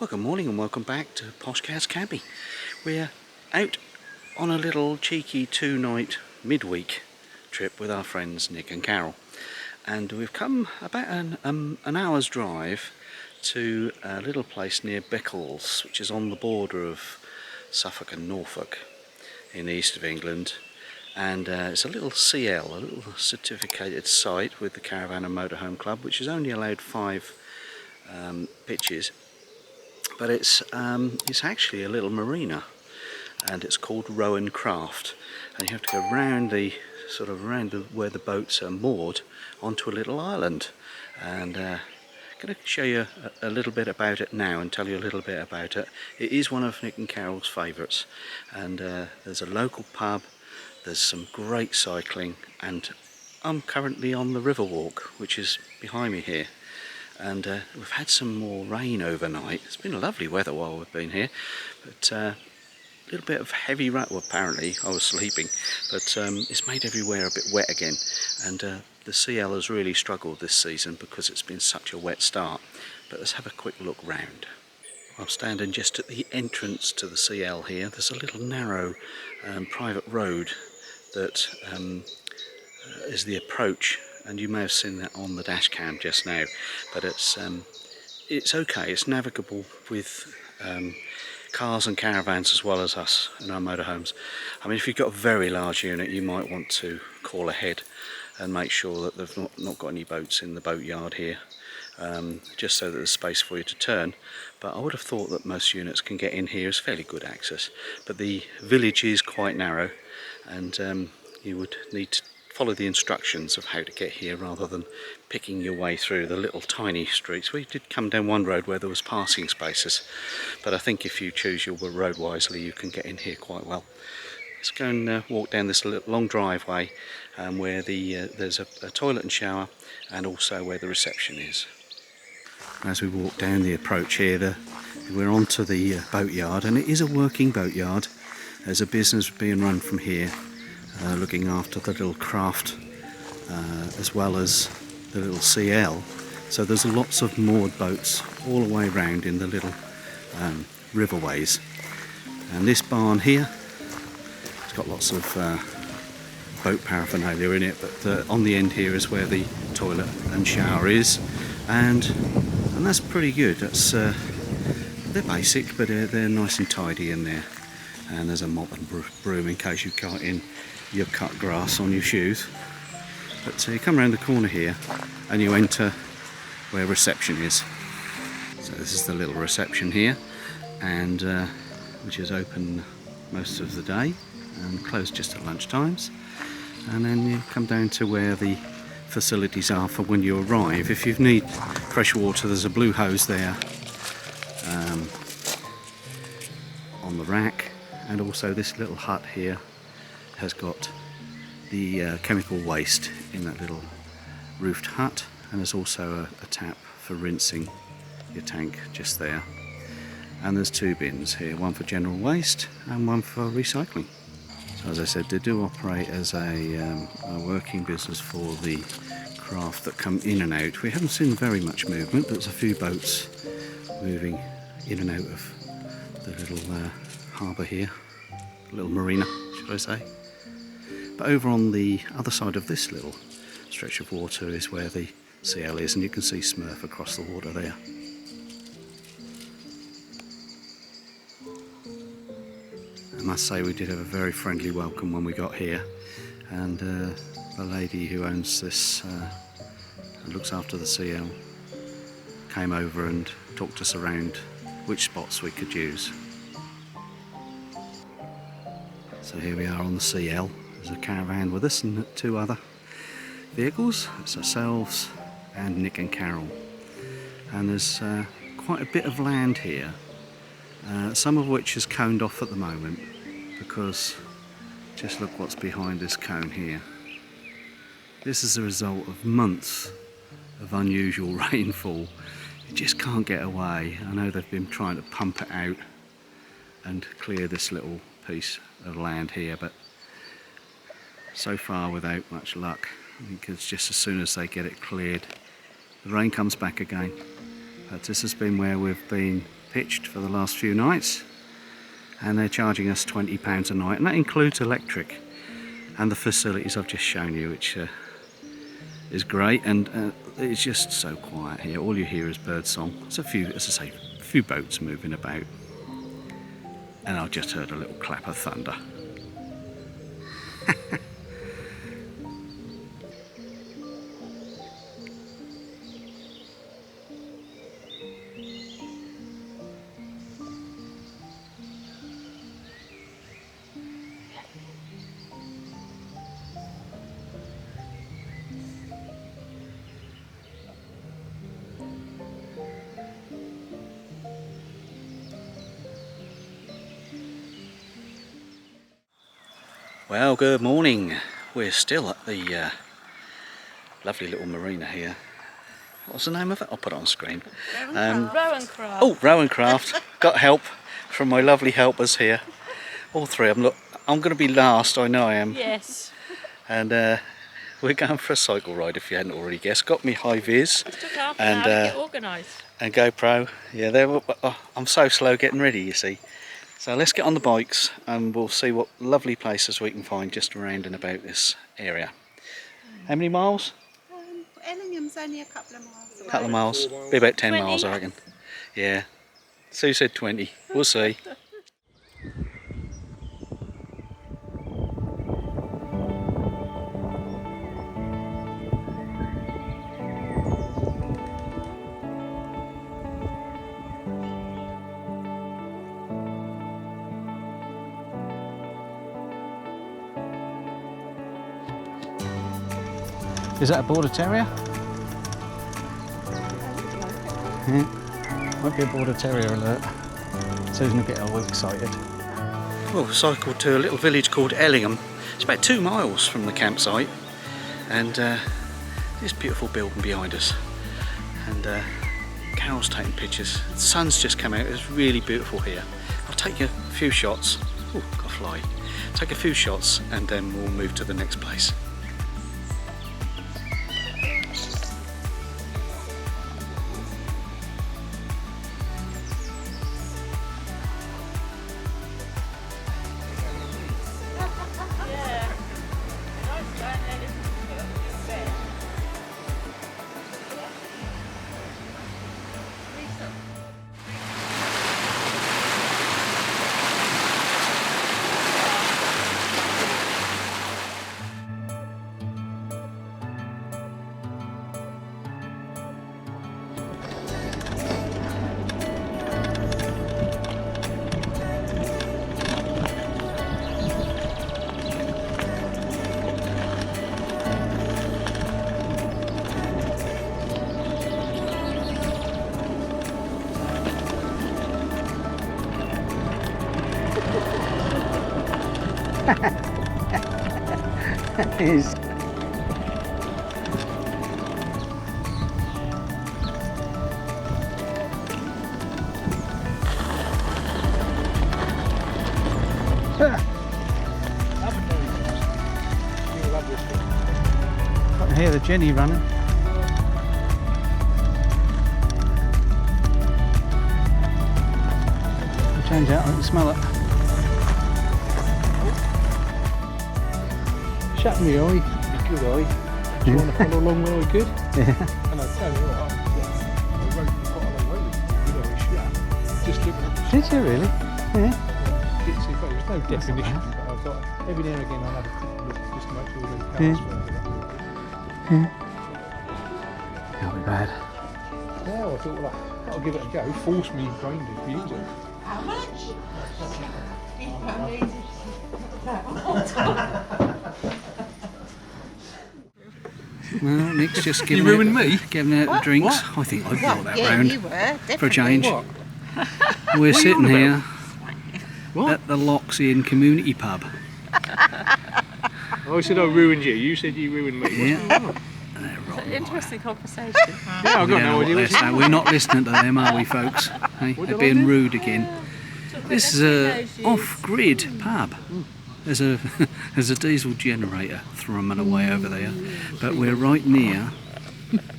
Well, good morning and welcome back to Poshcats Camping. We're out on a little cheeky 2-night midweek trip with our friends Nick and Carol, and we've come about an hour's drive to a little place near Beccles, which is on the border of Suffolk and Norfolk in the east of England. And it's a little CL, a little certificated site with the Caravan and Motorhome Club, which has only allowed 5 pitches. But it's actually a little marina, and it's called Rowen Craft, and you have to go round where the boats are moored onto a little island. And I'm going to show you a little bit about it now and tell you a little bit about it. It is one of Nick and Carol's favourites, and there's a local pub, there's some great cycling, and I'm currently on the river walk, which is behind me here. And we've had some more rain overnight. It's been lovely weather while we've been here, but a little bit of heavy rain. Well, apparently I was sleeping, but it's made everywhere a bit wet again, and the CL has really struggled this season because it's been such a wet start. But let's have a quick look round. I'm standing just at the entrance to the CL here. There's a little narrow private road that is the approach, and you may have seen that on the Dashcam just now, but it's okay, it's navigable with cars and caravans as well as us and our motorhomes. I mean, if you've got a very large unit, you might want to call ahead and make sure that they've not got any boats in the boat yard here, just so that there's space for you to turn. But I would have thought that most units can get in here. It's fairly good access, but the village is quite narrow, and you would need to follow the instructions of how to get here rather than picking your way through the little tiny streets. We did come down one road where there was passing spaces, but I think if you choose your road wisely, you can get in here quite well. Let's go and walk down this long driveway where there's a toilet and shower, and also where the reception is. As we walk down the approach here, we're onto the boatyard, and it is a working boatyard. There's a business being run from here, looking after the little craft as well as the little CL. So there's lots of moored boats all the way around in the little riverways. And this barn here, it's got lots of boat paraphernalia in it, but on the end here is where the toilet and shower is, and that's pretty good. That's they're basic, but they're nice and tidy in there. And there's a mop and broom in case you cut in your cut grass on your shoes. But you come around the corner here and you enter where reception is. So this is the little reception here, and which is open most of the day and closed just at lunch times. And then you come down to where the facilities are for when you arrive. If you need fresh water, there's a blue hose there on the rack. And also this little hut here has got the chemical waste in that little roofed hut, and there's also a tap for rinsing your tank just there. And there's 2 bins here, one for general waste and one for recycling. So as I said, they do operate as a working business for the craft that come in and out. We haven't seen very much movement, but there's a few boats moving in and out of the little harbour here, little marina, should I say. But over on the other side of this little stretch of water is where the CL is, and you can see Smurf across the water there. I must say we did have a very friendly welcome when we got here, and the lady who owns this and looks after the CL came over and talked us around which spots we could use. So here we are on the CL. There's a caravan with us and 2 other vehicles. It's ourselves and Nick and Carol. And there's quite a bit of land here, some of which is coned off at the moment, because just look what's behind this cone here. This is a result of months of unusual rainfall. You just can't get away. I know they've been trying to pump it out and clear this little piece of land here, but so far without much luck. I think it's just as soon as they get it cleared, the rain comes back again. But this has been where we've been pitched for the last few nights, and they're charging us £20 a night, and that includes electric and the facilities I've just shown you, which is great. And it's just so quiet here. All you hear is bird song. There's a few, as I say, a few boats moving about, and I've just heard a little clap of thunder. Well, good morning. We're still at the lovely little marina here. What's the name of it? I'll put it on screen. Rowen Craft. Oh, Rowen Craft. Got help from my lovely helpers here. All three of them. Look, I'm going to be last, I know I am. Yes. And we're going for a cycle ride, if you hadn't already guessed. Got me high vis It took half an hour to get organised. and GoPro. Yeah, I'm so slow getting ready, you see. So let's get on the bikes and we'll see what lovely places we can find just around and about this area. How many miles? Ellingham's only a couple of miles away. A couple of miles. Be about 10 20. miles, I reckon. Yeah. Sue said 20. We'll see. Is that a border terrier? Yeah. Might be a border terrier alert. Susan will get all excited. Well, we cycled to a little village called Ellingham. It's about 2 miles from the campsite, and this beautiful building behind us. And Carol's taking pictures. The sun's just come out. It's really beautiful here. I'll take a few shots. Oh, got a fly. Take a few shots, and then we'll move to the next place. Is I can hear the Jenny running. I'll change out, I can smell it. Shut me eye. Good eye. Do you want to follow along where we could? Yeah. And I tell you what, I rode quite a long way with you know, yeah. Just looking at the Did you really? Yeah. There's no definition, but I thought every now and again I'll have a quick look just to make sure there's cars further up. Can't be bad. Now I thought, well, I'll give it a go. Force me brain to be easy. How much? Well, Nick's just giving You ruined me? Giving out the drinks. What? I think I'd Well, brought that yeah, round you were, definitely. for a change. What? We're What are you sitting on here What? at the Loxian Community Pub. I said I ruined you. You said you ruined me. Yeah. It's an interesting conversation. Yeah, I've We got don't know no what idea they're what saying. We're not listening to them, are we, folks? Hey, What they're did I being do? rude again. This is a off-grid pub. There's a there's a diesel generator thrumming away over there, but we're right near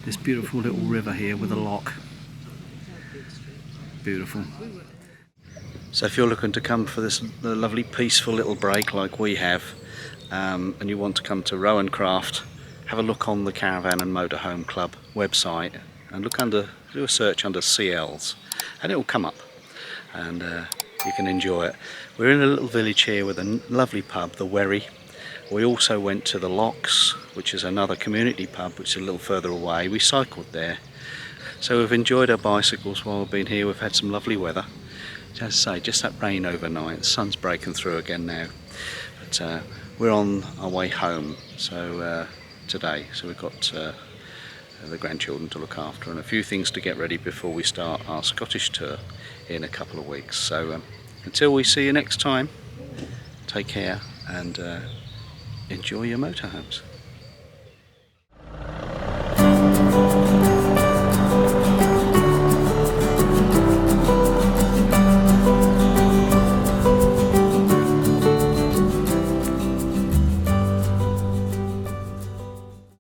this beautiful little river here with a lock. beautiful. So if you're looking to come for this lovely peaceful little break like we have, and you want to come to Rowen Craft, have a look on the Caravan and Motorhome Club website and do a search under CLs, and it will come up, and you can enjoy it. We're in a little village here with a lovely pub, the Wherry. We also went to the Locks, which is another community pub which is a little further away. We cycled there. So we've enjoyed our bicycles while we've been here. We've had some lovely weather. As I say, just that rain overnight. The sun's breaking through again now. But we're on our way home today. So we've got the grandchildren to look after and a few things to get ready before we start our Scottish tour in a couple of weeks. So until we see you next time, take care and enjoy your motorhomes.